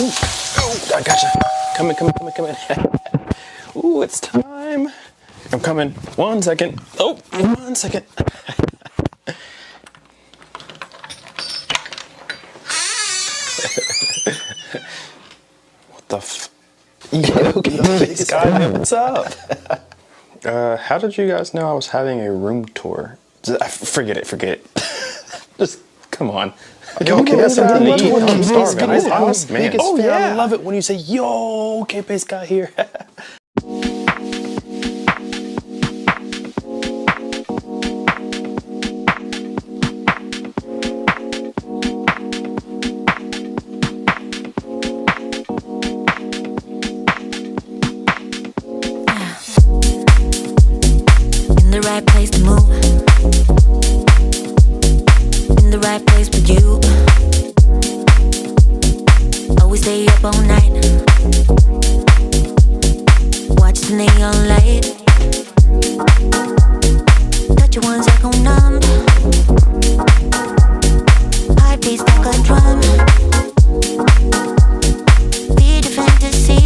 Ooh, I gotcha. Come in. Ooh, it's time. I'm coming. 1 second. Oh, 1 second. What the f? Yo, this guy, what's up? How did you guys know I was having a room tour? Forget it. Just come on. Yo, can I have something to eat? I'm starving. Oh yeah, I love it when you say, yo, K-Pace got here. In the right place to move. In the right place for you. Always stay up all night. Watch the neon light. Touch your ones echo numb. Heartbeats like a drum. Feed your fantasy.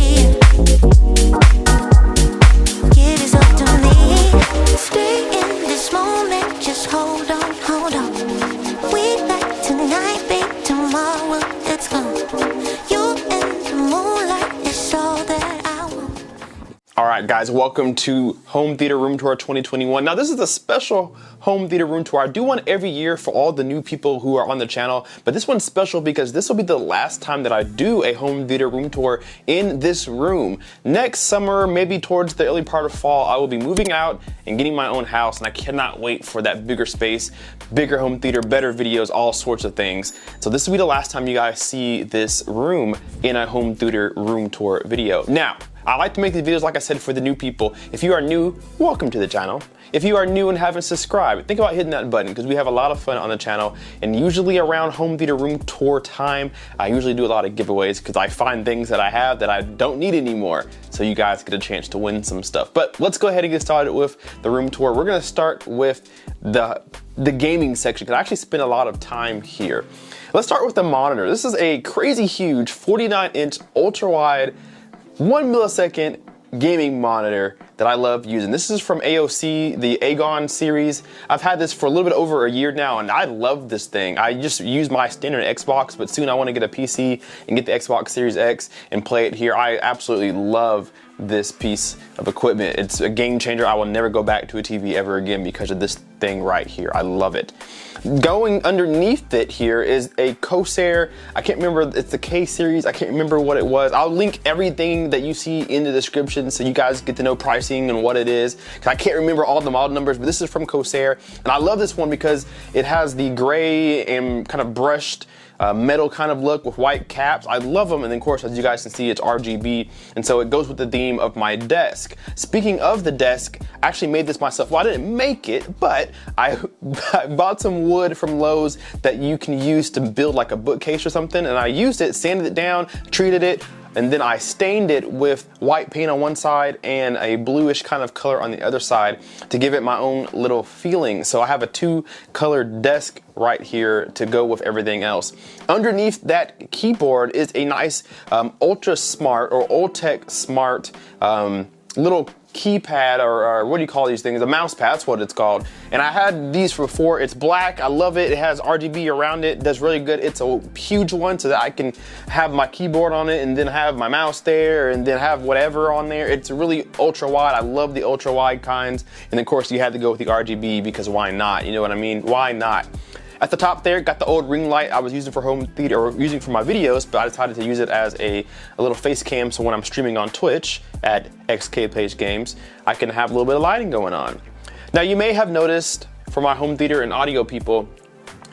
Give yourself to me. Stay in this moment, just hold on. We like tonight, babe, tomorrow it's gone. You and the moonlight is all that I want. All right, guys, welcome to Home Theater Room Tour 2021. Now, this is a special Home Theater Room Tour. I do one every year for all the new people who are on the channel, but this one's special because this will be the last time that I do a Home Theater Room Tour in this room. Next summer, maybe towards the early part of fall, I will be moving out and getting my own house, and I cannot wait for that bigger space, bigger home theater, better videos, all sorts of things. So this will be the last time you guys see this room in a Home Theater Room Tour video. Now, I like to make these videos, like I said, for the new people. If you are new, welcome to the channel. If you are new and haven't subscribed, think about hitting that button because we have a lot of fun on the channel. And usually around Home Theater Room Tour time, I usually do a lot of giveaways because I find things that I have that I don't need anymore. So you guys get a chance to win some stuff. But let's go ahead and get started with the room tour. We're gonna start with the gaming section because I actually spend a lot of time here. Let's start with the monitor. This is a crazy huge 49-inch ultra wide 1 millisecond gaming monitor that I love using. This is from AOC, the Aegon series. I've had this for a little bit over a year now and I love this thing. I just use my standard Xbox, but soon I want to get a PC and get the Xbox Series X and play it here. I absolutely love this piece of equipment. It's a game changer. I will never go back to a TV ever again because of this thing right here. I love it. Going underneath it here is a Corsair. I can't remember, it's the K series. I can't remember what it was. I'll link everything that you see in the description so you guys get to know pricing and what it is. Because I can't remember all the model numbers, but this is from Corsair. And I love this one because it has the gray and kind of brushed metal kind of look with white caps. I love them, and then of course, as you guys can see, it's RGB, and so it goes with the theme of my desk. Speaking of the desk, I actually made this myself. Well, I didn't make it, but I bought some wood from Lowe's that you can use to build like a bookcase or something, and I used it, sanded it down, treated it, and then I stained it with white paint on one side and a bluish kind of color on the other side to give it my own little feeling. So I have a two-colored desk right here to go with everything else. Underneath that keyboard is a nice Ultra Smart or Ultec Smart little keypad or what do you call these things? A mouse pad, that's what it's called. And I had these before. It's black. I love it. It has RGB around it. That's really good. It's a huge one so that I can have my keyboard on it and then have my mouse there and then have whatever on there. It's really ultra wide. I love the ultra wide kinds. And of course you had to go with the RGB because why not? You know what I mean? Why not? At the top there, got the old ring light I was using for home theater or using for my videos, but I decided to use it as a little face cam so when I'm streaming on Twitch at XKPage Games, I can have a little bit of lighting going on. Now you may have noticed for my home theater and audio people,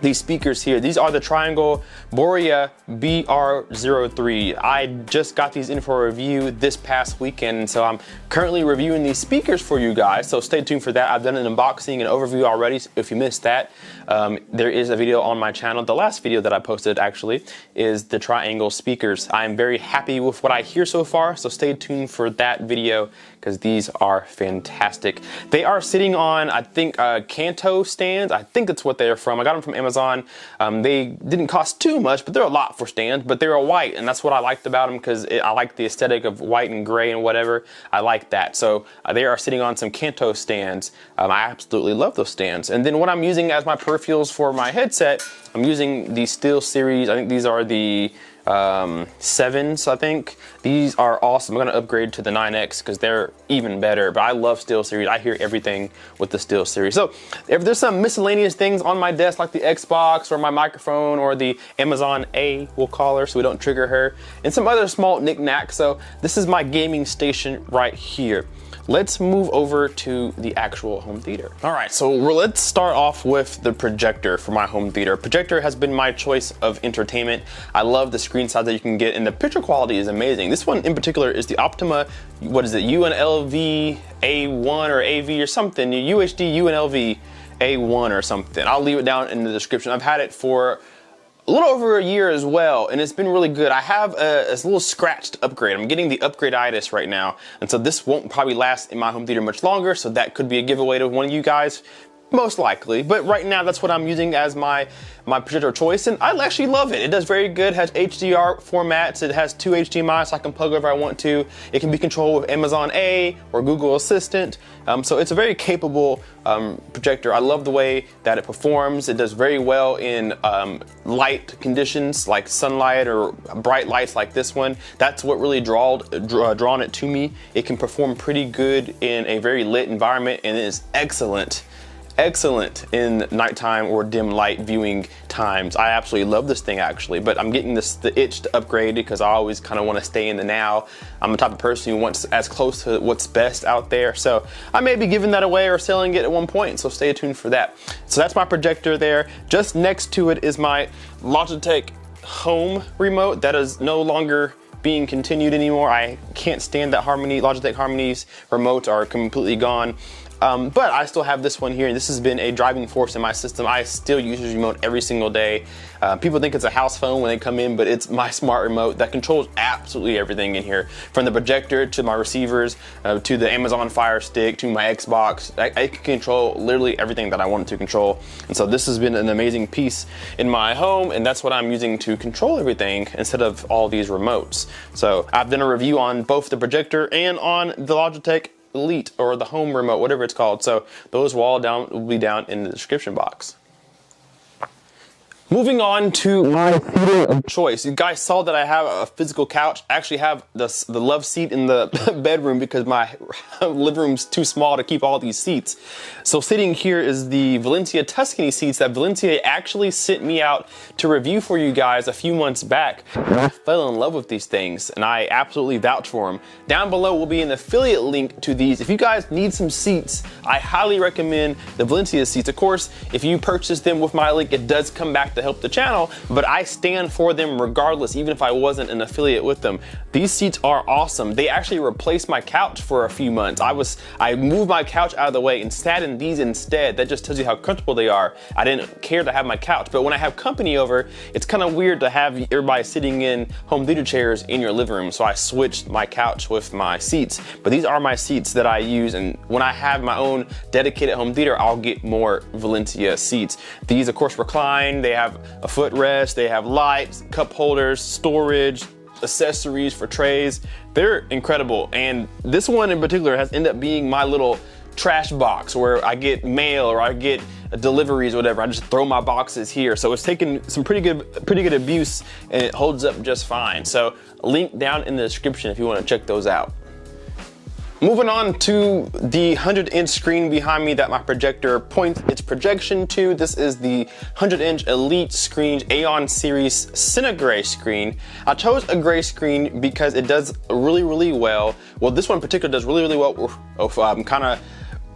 these speakers here, these are the Triangle Borea BR03. I just got these in for a review this past weekend, so I'm currently reviewing these speakers for you guys, so stay tuned for that. I've done an unboxing and overview already, so if you missed that, there is a video on my channel. The last video that I posted actually is the Triangle speakers. I am very happy with what I hear so far, so stay tuned for that video because these are fantastic. They are sitting on, I think, Kanto stands. I think that's what they're from. I got them from Amazon. They didn't cost too much, but they're a lot for stands, but they're a white, and that's what I liked about them, because I like the aesthetic of white and gray and whatever. I like that. So they are sitting on some Kanto stands. I absolutely love those stands. And then what I'm using as my peripherals for my headset, I'm using the Steelseries. I think these are the 7s, I think. These are awesome. I'm gonna upgrade to the 9X because they're even better, but I love Steelseries. I hear everything with the Steelseries. So if there's some miscellaneous things on my desk, like the Xbox or my microphone or the Amazon A, we'll call her so we don't trigger her, and some other small knickknacks. So this is my gaming station right here. Let's move over to the actual home theater. All right, so let's start off with the projector for my home theater. Projector has been my choice of entertainment. I love the screen size that you can get, and the picture quality is amazing. This one in particular is the Optoma, what is it, UNLV A1 or AV or something, UHD UNLV A1 or something. I'll leave it down in the description. I've had it for a little over a year as well, and it's been really good. I have a little scratched upgrade. I'm getting the upgrade-itis right now, and so this won't probably last in my home theater much longer, so that could be a giveaway to one of you guys, most likely. But right now, that's what I'm using as my projector choice, and I actually love it. It does very good, has HDR formats, it has 2 HDMI, so I can plug wherever I want to. It can be controlled with Amazon A or Google Assistant, so it's a very capable projector. I love the way that it performs. It does very well in light conditions like sunlight or bright lights like this one. That's what really drawn it to me. It can perform pretty good in a very lit environment, and it is excellent in nighttime or dim light viewing times. I absolutely love this thing actually, but I'm getting the itch to upgrade because I always kind of want to stay in the now. I'm the type of person who wants as close to what's best out there, so I may be giving that away or selling it at one point, so stay tuned for that. So that's my projector there. Just next to it is my Logitech home remote that is no longer being continued anymore. I can't stand that Logitech Harmony's remotes are completely gone. But I still have this one here, and this has been a driving force in my system. I still use this remote every single day. People think it's a house phone when they come in, but it's my smart remote that controls absolutely everything in here. From the projector to my receivers, to the Amazon Fire Stick, to my Xbox. I can control literally everything that I want to control. And so this has been an amazing piece in my home, and that's what I'm using to control everything instead of all these remotes. So I've done a review on both the projector and on the Logitech Elite or the home remote, whatever it's called. So those will be down in the description box. Moving on to my theater of choice. You guys saw that I have a physical couch. I actually have the love seat in the bedroom because my living room's too small to keep all these seats. So sitting here is the Valencia Tuscany seats that Valencia actually sent me out to review for you guys a few months back. And I fell in love with these things, and I absolutely vouch for them. Down below will be an affiliate link to these. If you guys need some seats, I highly recommend the Valencia seats. Of course, if you purchase them with my link, it does come back to help the channel, but I stand for them regardless, even if I wasn't an affiliate with them. These seats are awesome. They actually replaced my couch for a few months. I moved my couch out of the way and sat in these instead. That just tells you how comfortable they are. I didn't care to have my couch, but when I have company over, it's kind of weird to have everybody sitting in home theater chairs in your living room, so I switched my couch with my seats. But these are my seats that I use, and when I have my own dedicated home theater, I'll get more Valencia seats. These, of course, recline. They have a footrest, they have lights, cup holders, storage, accessories for trays. They're incredible, and this one in particular has ended up being my little trash box where I get mail or I get deliveries or whatever. I just throw my boxes here. So it's taken some pretty good abuse, and it holds up just fine. So link down in the description if you want to check those out. Moving on to the 100-inch screen behind me that my projector points its projection to. This is the 100-inch Elite Screens Aeon Series Cine-Gray screen. I chose a gray screen because it does really well. Well, this one in particular does really well with kind of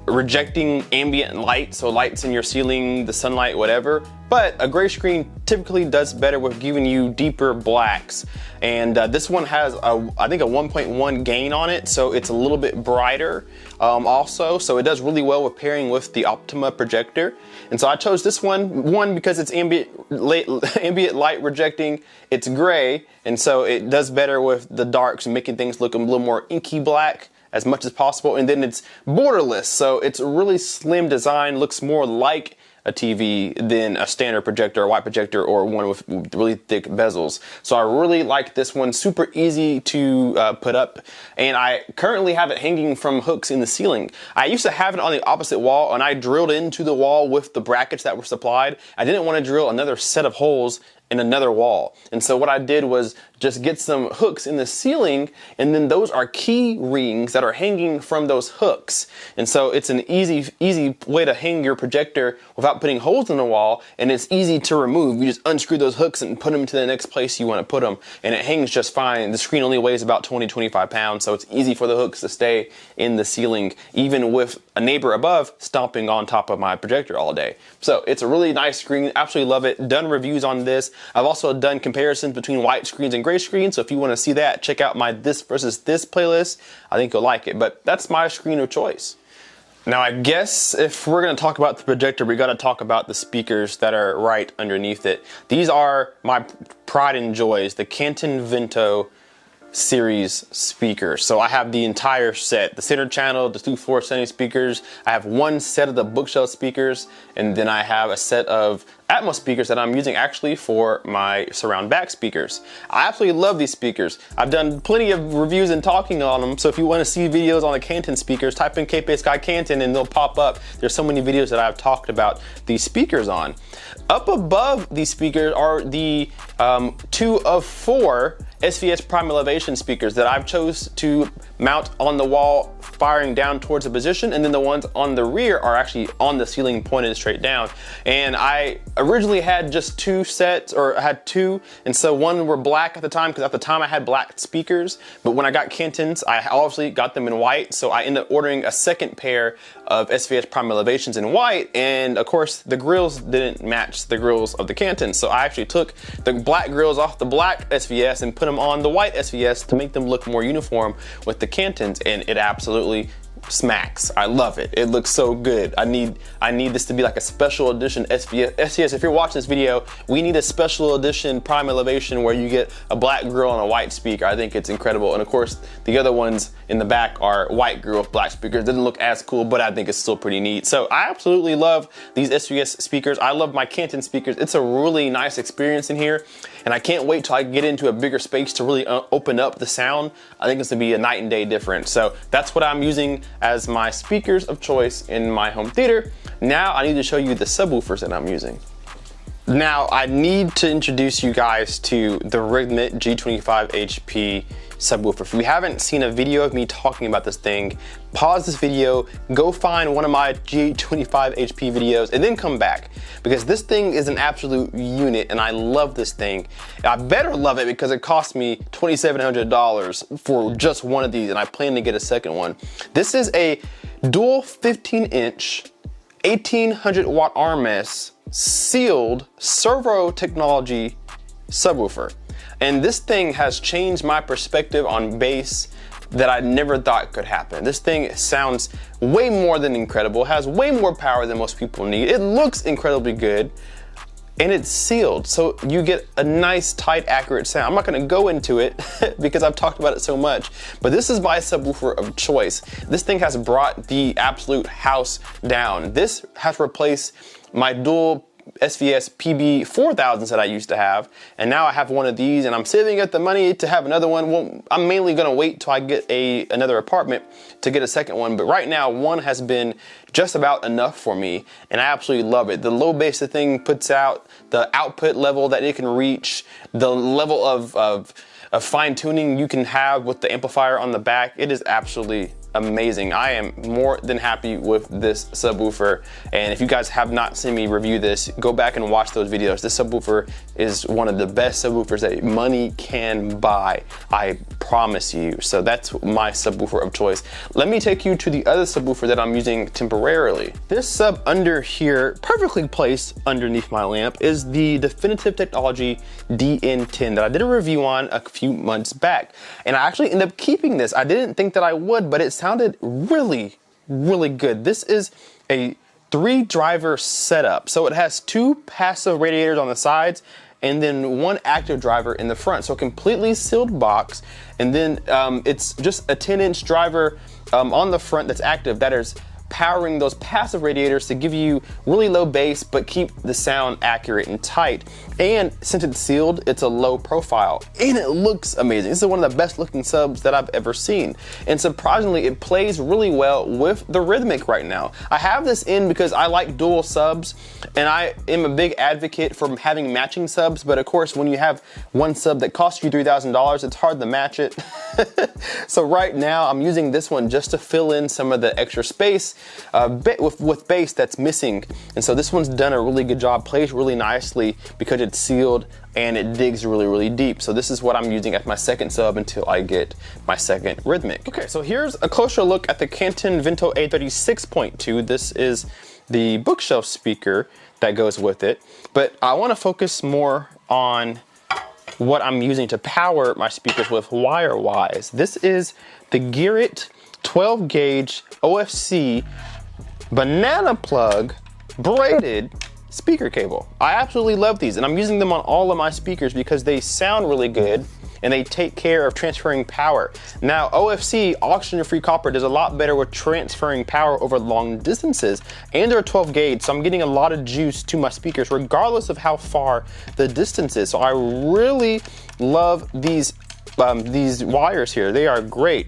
rejecting ambient light, so lights in your ceiling, the sunlight, whatever. But a gray screen typically does better with giving you deeper blacks. And this one has, I think, a 1.1 gain on it, so it's a little bit brighter also. So it does really well with pairing with the Optoma Projector. And so I chose this one because it's ambient light rejecting. It's gray, and so it does better with the darks and making things look a little more inky black. as much as possible. And then it's borderless, so it's a really slim design, looks more like a TV than a standard projector, a white projector, or one with really thick bezels. So I really like this one, super easy to put up. And I currently have it hanging from hooks in the ceiling. I used to have it on the opposite wall, and I drilled into the wall with the brackets that were supplied. I didn't want to drill another set of holes in another wall. And so what I did was just get some hooks in the ceiling, and then those are key rings that are hanging from those hooks. And so it's an easy way to hang your projector without putting holes in the wall, and it's easy to remove. You just unscrew those hooks and put them to the next place you want to put them, and it hangs just fine. The screen only weighs about 20-25 pounds, so it's easy for the hooks to stay in the ceiling, even with a neighbor above stomping on top of my projector all day. So it's a really nice screen, absolutely love it. Done reviews on this. I've also done comparisons between white screens and gray screens, so if you want to see that, check out my this versus this playlist. I think you'll like it, but that's my screen of choice. Now I guess if we're going to talk about the projector, we got to talk about the speakers that are right underneath it. These are my pride and joys, the Canton Vento series speakers. So I have the entire set, the center channel, the 2 470 speakers. I have one set of the bookshelf speakers, and then I have a set of Atmos speakers that I'm using actually for my surround back speakers. I absolutely love these speakers. I've done plenty of reviews and talking on them, so if you want to see videos on the Canton speakers, type in Cape Sky Canton and they'll pop up. There's so many videos that I've talked about these speakers on. Up above these speakers are the 2 of 4 SVS Prime Elevation speakers that I've chose to mount on the wall firing down towards a position, and then the ones on the rear are actually on the ceiling pointed straight down. And I originally had just 2 sets, or I had 2, and so one were black at the time, because at the time I had black speakers, but when I got Cantons, I obviously got them in white, so I ended up ordering a second pair of SVS Prime Elevations in white, and of course the grills didn't match the grills of the Cantons, so I actually took the black grills off the black SVS and put them on the white SVS to make them look more uniform with the Cantons, and it absolutely smacks. I love it. It looks so good. I need this to be like a special edition SVS. If you're watching this video, we need a special edition Prime Elevation where you get a black grill and a white speaker. I think it's incredible. And of course, the other ones in the back are white grill with black speakers. Doesn't look as cool, but I think it's still pretty neat. So I absolutely love these SVS speakers. I love my Canton speakers. It's a really nice experience in here, and I can't wait till I get into a bigger space to really open up the sound. I think it's gonna be a night and day difference. So that's what I'm using as my speakers of choice in my home theater. Now I need to show you the subwoofers that I'm using. Now I need to introduce you guys to the Rythmik G25 HP subwoofer. If you haven't seen a video of me talking about this thing, pause this video, go find one of my G25 HP videos, and then come back, because this thing is an absolute unit and I love this thing. I better love it because it cost me $2,700 for just one of these, and I plan to get a second one. This is a dual 15-inch 1800 watt RMS sealed servo technology subwoofer. And this thing has changed my perspective on bass that I never thought could happen. This thing sounds way more than incredible, has way more power than most people need. It looks incredibly good, and it's sealed, so you get a nice, tight, accurate sound. I'm not gonna go into it because I've talked about it so much, but this is my subwoofer of choice. This thing has brought the absolute house down. This has replaced my dual SVS PB4000s that I used to have, and now I have one of these, and I'm saving up the money to have another one. Well, I'm mainly gonna wait till I get another apartment to get a second one, but right now one has been just about enough for me, and I absolutely love it. The low bass the thing puts out, the output level that it can reach, the level of fine tuning you can have with the amplifier on the back, it is absolutely amazing. I am more than happy with this subwoofer, and if you guys have not seen me review this, go back and watch those videos. This subwoofer is one of the best subwoofers that money can buy, I promise you. So that's my subwoofer of choice. Let me take you to the other subwoofer that I'm using temporarily. This sub under here, perfectly placed underneath my lamp, is the Definitive Technology DN10 that I did a review on a few months back, and I actually ended up keeping this. I didn't think that I would, but it sounded really, really good. This is a 3-driver setup. So it has 2 passive radiators on the sides and then one active driver in the front. So a completely sealed box, and then it's just a 10-inch driver on the front that's active, that is powering those passive radiators to give you really low bass but keep the sound accurate and tight. And since it's sealed, it's a low profile and it looks amazing. This is one of the best looking subs that I've ever seen, and surprisingly it plays really well with the Rythmik right now. I have this in because I like dual subs, and I am a big advocate for having matching subs, but of course when you have one sub that costs you $3,000, it's hard to match it. So right now I'm using this one just to fill in some of the extra space with bass that's missing, and so this one's done a really good job, plays really nicely because it's sealed and it digs really deep. So this is what I'm using as my second sub until I get my second Rythmik. Okay, so here's a closer look at the Canton Vento A36.2. This is the bookshelf speaker that goes with it, but I want to focus more on what I'm using to power my speakers with wire-wise. This is the Gearit 12 gauge OFC banana plug braided speaker cable. I absolutely love these, and I'm using them on all of my speakers because they sound really good and they take care of transferring power. Now, OFC, oxygen-free copper, does a lot better with transferring power over long distances, and they're 12 gauge, so I'm getting a lot of juice to my speakers regardless of how far the distance is. So I really love these wires here. They are great.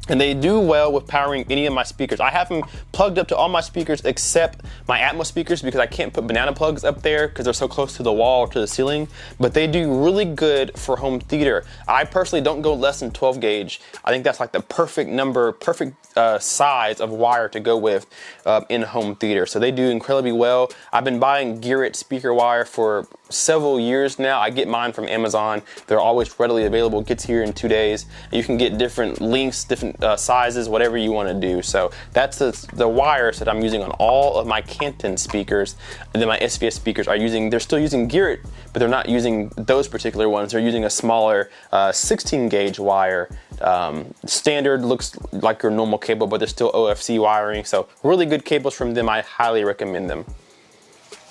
And they do well with powering any of my speakers. I have them plugged up to all my speakers except my Atmos speakers because I can't put banana plugs up there because they're so close to the wall or to the ceiling, but they do really good for home theater. I personally don't go less than 12 gauge. I think that's like the perfect number, perfect size of wire to go with in home theater. So they do incredibly well. I've been buying Gearit speaker wire for several years now. I get mine from Amazon. They're always readily available. It gets here in 2 days. You can get different lengths, different sizes, whatever you want to do. So that's the wires that I'm using on all of my Canton speakers. And then my SVS speakers are they're still using Gearit, but they're not using those particular ones. They're using a smaller 16 gauge wire. Standard looks like your normal cable, but they're still OFC wiring. So really good cables from them. I highly recommend them.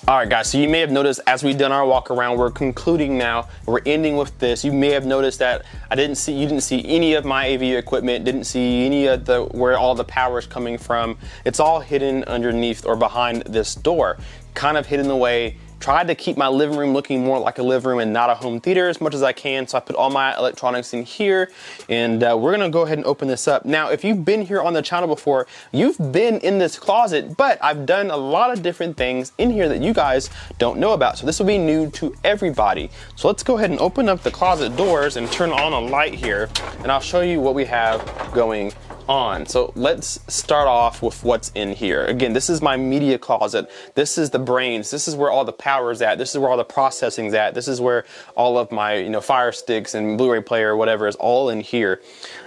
All right, guys, so you may have noticed as we've done our walk around, we're concluding now. We're ending with this. You may have noticed that you didn't see any of my AV equipment, didn't see any of where all the power is coming from. It's all hidden underneath or behind this door, kind of hidden away. Tried to keep my living room looking more like a living room and not a home theater as much as I can. So I put all my electronics in here, and we're gonna go ahead and open this up. Now, if you've been here on the channel before, you've been in this closet, but I've done a lot of different things in here that you guys don't know about. So this will be new to everybody. So let's go ahead and open up the closet doors and turn on a light here, and I'll show you what we have going on. So let's start off with what's in here. Again, this is my media closet. This is the brains. This is where all the power is at. This is where all the processing's at. This is where all of my Fire Sticks and Blu-ray player, whatever, is all in here.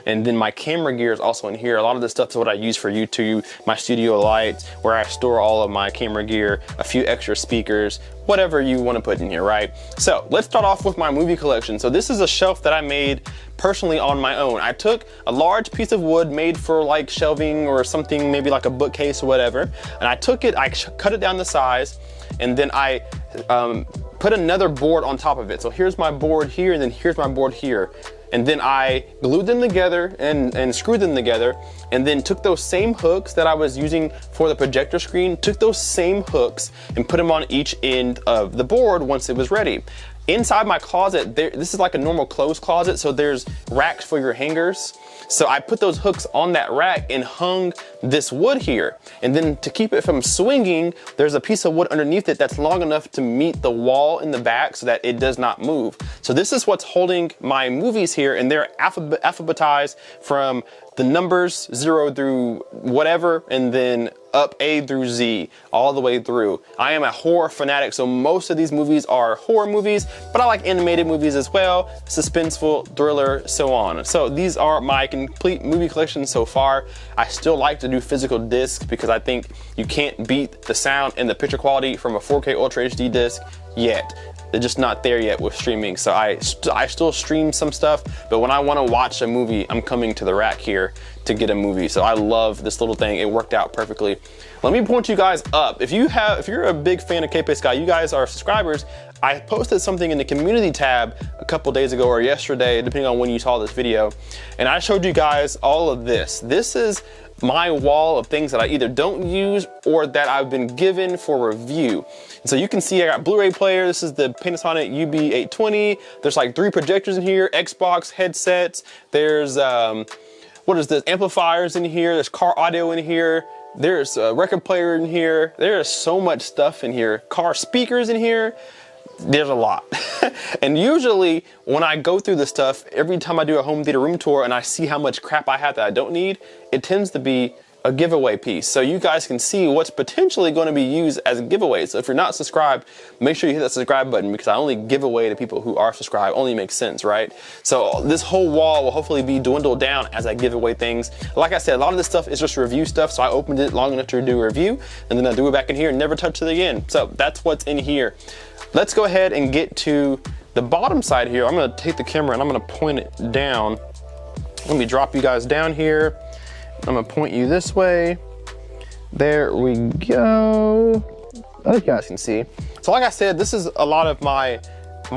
And then my camera gear is also in here. A lot of this stuff is what I use for YouTube, my studio lights, where I store all of my camera gear, a few extra speakers, whatever you want to put in here, right? So let's start off with my movie collection. So this is a shelf that I made personally on my own. I took a large piece of wood made for like shelving or something, maybe like a bookcase or whatever, and I took it, I cut it down the size, and then I put another board on top of it. So here's my board here, and then here's my board here. And then I glued them together and screwed them together, and then took those same hooks that I was using for the projector screen, took those same hooks and put them on each end of the board once it was ready. Inside my closet, this is like a normal clothes closet, so there's racks for your hangers. So I put those hooks on that rack and hung this wood here. And then to keep it from swinging, there's a piece of wood underneath it that's long enough to meet the wall in the back so that it does not move. So this is what's holding my movies here, and they're alphabetized from the numbers 0 through whatever, and then up A through Z, all the way through. I am a horror fanatic, so most of these movies are horror movies, but I like animated movies as well, suspenseful, thriller, so on. So these are my complete movie collection so far. I still like to do physical discs because I think you can't beat the sound and the picture quality from a 4K Ultra HD disc. yet. They're just not there yet with streaming. So I still stream some stuff, but when I want to watch a movie, I'm coming to the rack here to get a movie. So I love this little thing. It worked out perfectly. Let me point you guys up. If you're a big fan of K-Pace Guy, you guys are subscribers. I posted something in the community tab a couple days ago or yesterday, depending on when you saw this video, and I showed you guys all of this. This is my wall of things that I either don't use or that I've been given for review. And so you can see I got Blu-ray player. This is the Panasonic UB820. There's like 3 projectors in here, Xbox headsets. There's what is this? Amplifiers in here. There's car audio in here. There's a record player in here. There's so much stuff in here. Car speakers in here. There's a lot. And usually when I go through this stuff, every time I do a home theater room tour and I see how much crap I have that I don't need, it tends to be a giveaway piece. So you guys can see what's potentially going to be used as a giveaway. So if you're not subscribed, make sure you hit that subscribe button, because I only give away to people who are subscribed. Only makes sense, right? So this whole wall will hopefully be dwindled down as I give away things. Like I said, a lot of this stuff is just review stuff. So I opened it long enough to do a review, and then I do it back in here and never touch it again. So that's what's in here. Let's go ahead and get to the bottom side here. I'm going to take the camera and I'm going to point it down. Let me drop you guys down here. I'm going to point you this way. There we go. I think you guys can see. So like I said, this is a lot of my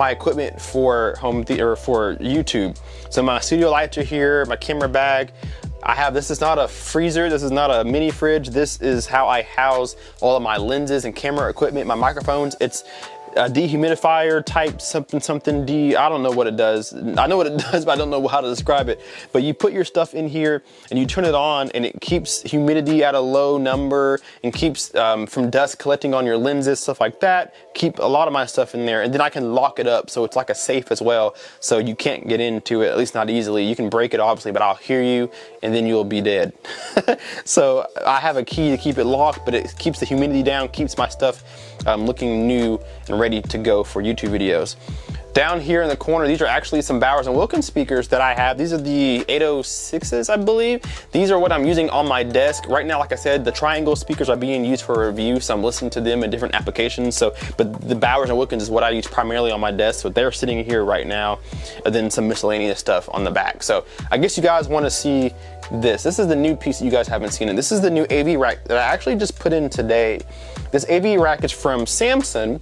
equipment for home theater, for YouTube. So my studio lights are here, my camera bag. I have, this is not a freezer, this is not a mini fridge. This is how I house all of my lenses and camera equipment, my microphones. It's a dehumidifier type something, I don't know what it does. I know what it does, but I don't know how to describe it. But you put your stuff in here and you turn it on, and it keeps humidity at a low number and keeps from dust collecting on your lenses, stuff like that. Keep a lot of my stuff in there, and then I can lock it up so it's like a safe as well, so you can't get into it, at least not easily. You can break it obviously, but I'll hear you and then you'll be dead. So I have a key to keep it locked, but it keeps the humidity down, keeps my stuff looking new and ready to go for YouTube videos. Down here in the corner, these are actually some Bowers & Wilkins speakers that I have. These are the 806s, I believe. These are what I'm using on my desk. Right now, like I said, the triangle speakers are being used for review, so I'm listening to them in different applications. So, but the Bowers & Wilkins is what I use primarily on my desk, so they're sitting here right now, and then some miscellaneous stuff on the back. So I guess you guys want to see this. This is the new piece that you guys haven't seen, and this is the new AV rack that I actually just put in today. This AV rack is from Samsung,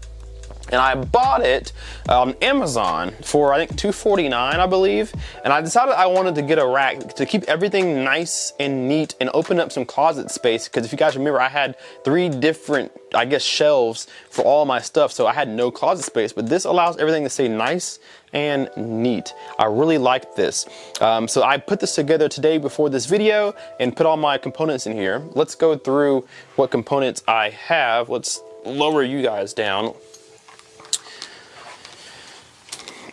and I bought it on Amazon for I think $249, I believe. And I decided I wanted to get a rack to keep everything nice and neat and open up some closet space, because if you guys remember, I had 3 different, I guess, shelves for all my stuff, so I had no closet space. But this allows everything to stay nice and neat. I really like this. So I put this together today before this video and put all my components in here. Let's go through what components I have. Let's lower you guys down.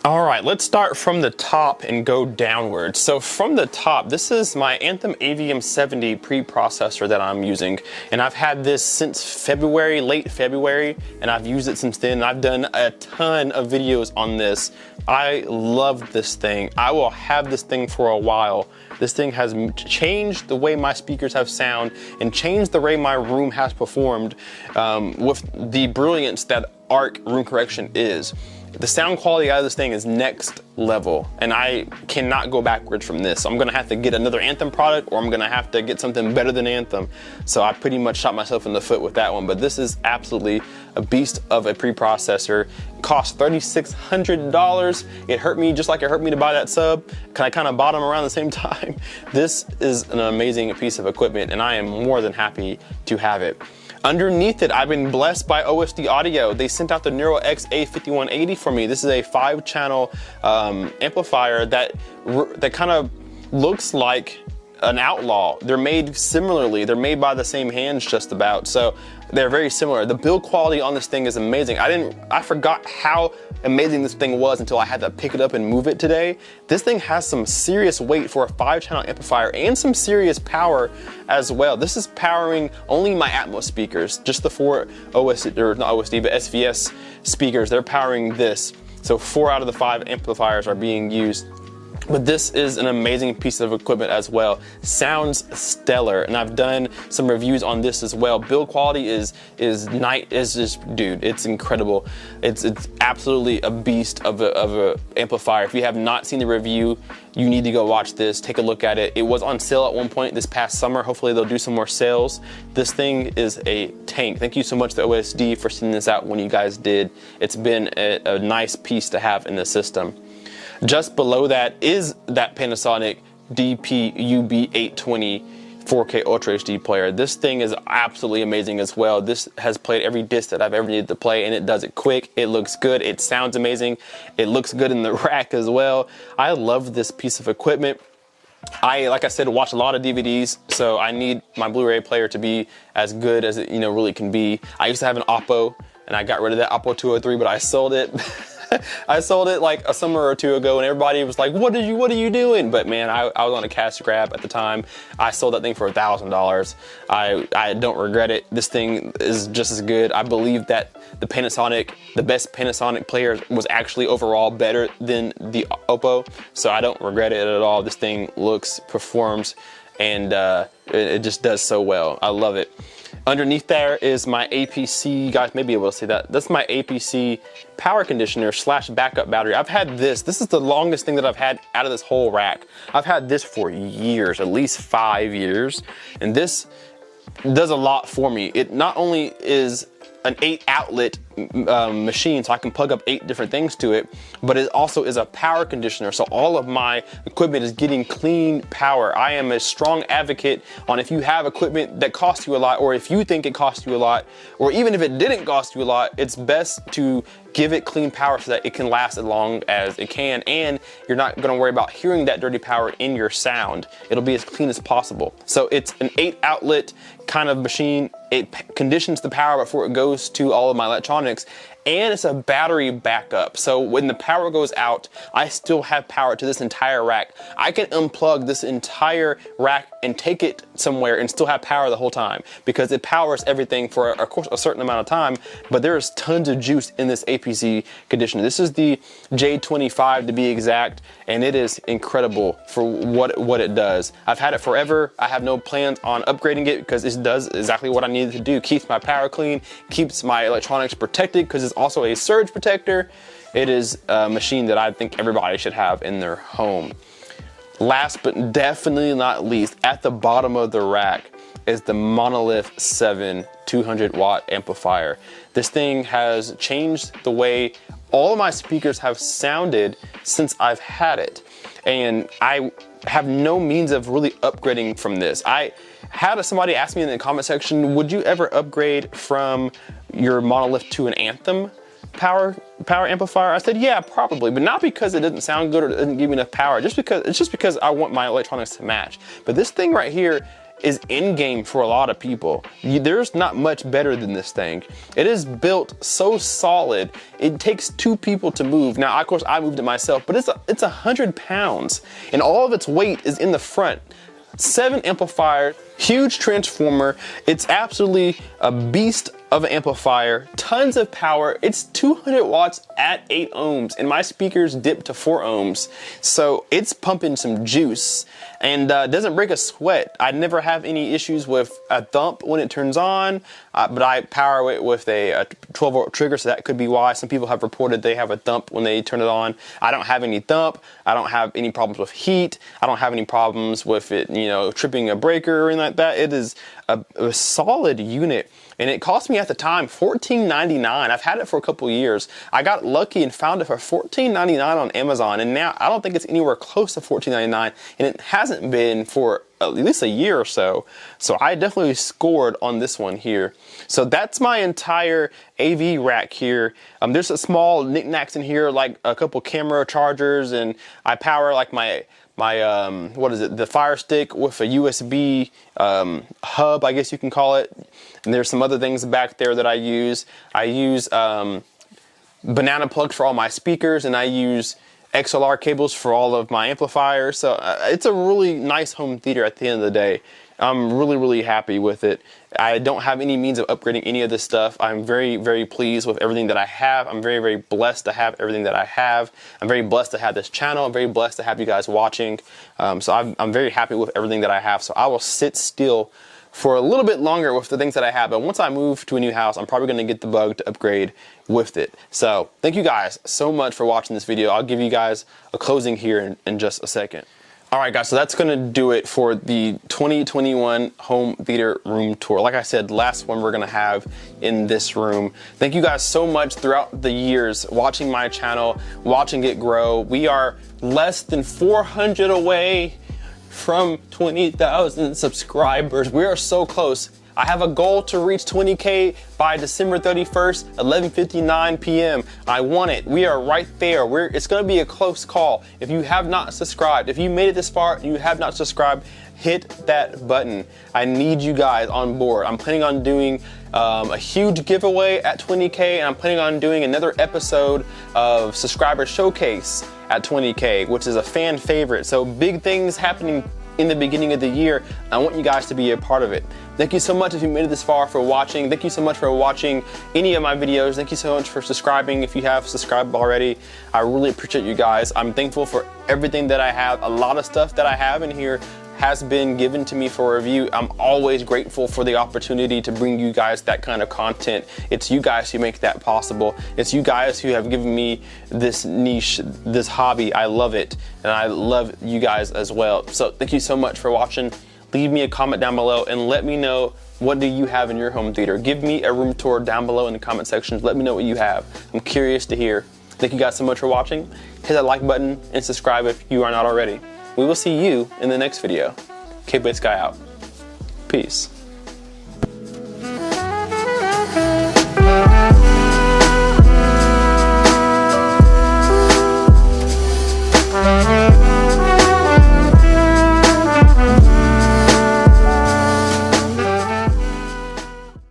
All right, let's start from the top and go downwards. So from the top, this is my Anthem AVM70 preprocessor that I'm using. And I've had this since February, late February, and I've used it since then. I've done a ton of videos on this. I love this thing. I will have this thing for a while. This thing has changed the way my speakers have sound and changed the way my room has performed with the brilliance that ARC room correction is. The sound quality out of this thing is next level, and I cannot go backwards from this. I'm gonna have to get another Anthem product, or I'm gonna have to get something better than Anthem. So I pretty much shot myself in the foot with that one, but this is absolutely a beast of a preprocessor. It cost $3,600. It hurt me just like it hurt me to buy that sub, because I kind of bought them around the same time. This is an amazing piece of equipment, and I am more than happy to have it. Underneath it, I've been blessed by OSD Audio. They sent out the Neural X A5180 for me. This is a 5-channel amplifier that kind of looks like an Outlaw. They're made similarly. They're made by the same hands just about. So they're very similar. The build quality on this thing is amazing. I forgot how amazing this thing was until I had to pick it up and move it today. This thing has some serious weight for a 5-channel amplifier and some serious power as well. This is powering only my Atmos speakers, just the 4 OSD, or not OSD, but SVS speakers. They're powering this. So 4 out of the 5 amplifiers are being used But this is an amazing piece of equipment as well. Sounds stellar, and I've done some reviews on this as well. Build quality is just, dude, it's incredible. It's absolutely a beast of a amplifier. If you have not seen the review, you need to go watch this. Take a look at it. It was on sale at one point this past summer. Hopefully they'll do some more sales. This thing is a tank. Thank you so much to OSD for sending this out when you guys did. It's been a nice piece to have in the system. Just below that is that Panasonic DP-UB820 4K Ultra HD player. This thing is absolutely amazing as well. This has played every disc that I've ever needed to play, and it does it quick. It looks good. It sounds amazing. It looks good in the rack as well. I love this piece of equipment. Like I said, watch a lot of DVDs, so I need my Blu-ray player to be as good as it really can be. I used to have an Oppo, and I got rid of that Oppo 203, but I sold it. I sold it like a summer or two ago, and everybody was like, what are you doing? But man, I was on a cash grab at the time. I sold that thing for $1,000. I don't regret it. This thing is just as good. I believe that the best Panasonic player was actually overall better than the Oppo, so I don't regret it at all. This thing looks, performs, and it just does so well. I love it. Underneath there is my APC, you guys may be able to see that. That's my APC power conditioner / backup battery. I've had this is the longest thing that I've had out of this whole rack. I've had this for years, at least 5 years. And this does a lot for me. It not only is an 8 outlet machine, so I can plug up 8 different things to it, but it also is a power conditioner, so all of my equipment is getting clean power. I am a strong advocate on if you have equipment that costs you a lot, or if you think it costs you a lot, or even if it didn't cost you a lot, it's best to give it clean power so that it can last as long as it can, and you're not gonna worry about hearing that dirty power in your sound. It'll be as clean as possible. So it's an 8 outlet kind of machine. It conditions the power before it goes to all of my electronics, and it's a battery backup. So when the power goes out, I still have power to this entire rack. I can unplug this entire rack and take it somewhere and still have power the whole time, because it powers everything for, of course, a certain amount of time, but there's tons of juice in this APC conditioner. This is the J25 to be exact, and it is incredible for what it does. I've had it forever. I have no plans on upgrading it because it does exactly what I needed to do. Keeps my power clean, keeps my electronics protected because it's also a surge protector. It is a machine that I think everybody should have in their home. Last but definitely not least, at the bottom of the rack is the Monolith 7 200 watt amplifier. This thing has changed the way all of my speakers have sounded since I've had it. And I have no means of really upgrading from this. I had somebody ask me in the comment section, would you ever upgrade from your Monolith to an Anthem power amplifier? I said, yeah, probably, but not because it didn't sound good or it didn't give me enough power. It's just because I want my electronics to match. But this thing right here is in game for a lot of people. There's not much better than this thing. It is built so solid. It takes 2 people to move. Now, of course, I moved it myself, but it's 100 pounds, and all of its weight is in the front. 7 amplifiers, huge transformer. It's absolutely a beast of an amplifier, tons of power. It's 200 watts at 8 ohms, and my speakers dip to 4 ohms. So it's pumping some juice and doesn't break a sweat. I never have any issues with a thump when it turns on, but I power it with a 12 volt trigger, so that could be why some people have reported they have a thump when they turn it on. I don't have any thump. I don't have any problems with heat. I don't have any problems with it, tripping a breaker or anything like that. It is a solid unit. And it cost me at the time $14.99. I've had it for a couple years. I got lucky and found it for $14.99 on Amazon, and now I don't think it's anywhere close to $14.99, and it hasn't been for at least a year or so. So I definitely scored on this one here. So that's my entire AV rack here. There's a small knickknacks in here, like a couple camera chargers, and I power like my the Fire Stick with a USB hub, I guess you can call it. And there's some other things back there that I use. I use banana plugs for all my speakers, and I use XLR cables for all of my amplifiers. So it's a really nice home theater at the end of the day. I'm really, really happy with it. I don't have any means of upgrading any of this stuff. I'm very, very pleased with everything that I have. I'm very, very blessed to have everything that I have. I'm very blessed to have this channel. I'm very blessed to have you guys watching. So I'm very happy with everything that I have. So I will sit still for a little bit longer with the things that I have. But once I move to a new house, I'm probably going to get the bug to upgrade with it. So thank you guys so much for watching this video. I'll give you guys a closing here in just a second. All right, guys, so that's going to do it for the 2021 home theater room tour. Like I said, last one we're going to have in this room. Thank you guys so much throughout the years watching my channel, watching it grow. We are less than 400 away from 20,000 subscribers. We are so close. I have a goal to reach 20K by December 31st, 11:59 p.m. I want it. We are right there. It's going to be a close call. If you have not subscribed, if you made it this far and you have not subscribed, hit that button. I need you guys on board. I'm planning on doing a huge giveaway at 20K, and I'm planning on doing another episode of Subscriber Showcase at 20K, which is a fan favorite. So big things happening in the beginning of the year. I want you guys to be a part of it. Thank you so much if you made it this far for watching. Thank you so much for watching any of my videos. Thank you so much for subscribing if you have subscribed already. I really appreciate you guys. I'm thankful for everything that I have. A lot of stuff that I have in here has been given to me for review. I'm always grateful for the opportunity to bring you guys that kind of content. It's you guys who make that possible. It's you guys who have given me this niche, this hobby. I love it, and I love you guys as well. So thank you so much for watching. Leave me a comment down below and let me know, what do you have in your home theater? Give me a room tour down below in the comment sections. Let me know what you have. I'm curious to hear. Thank you guys so much for watching. Hit that like button and subscribe if you are not already. We will see you in the next video. K-Bit Sky out. Peace.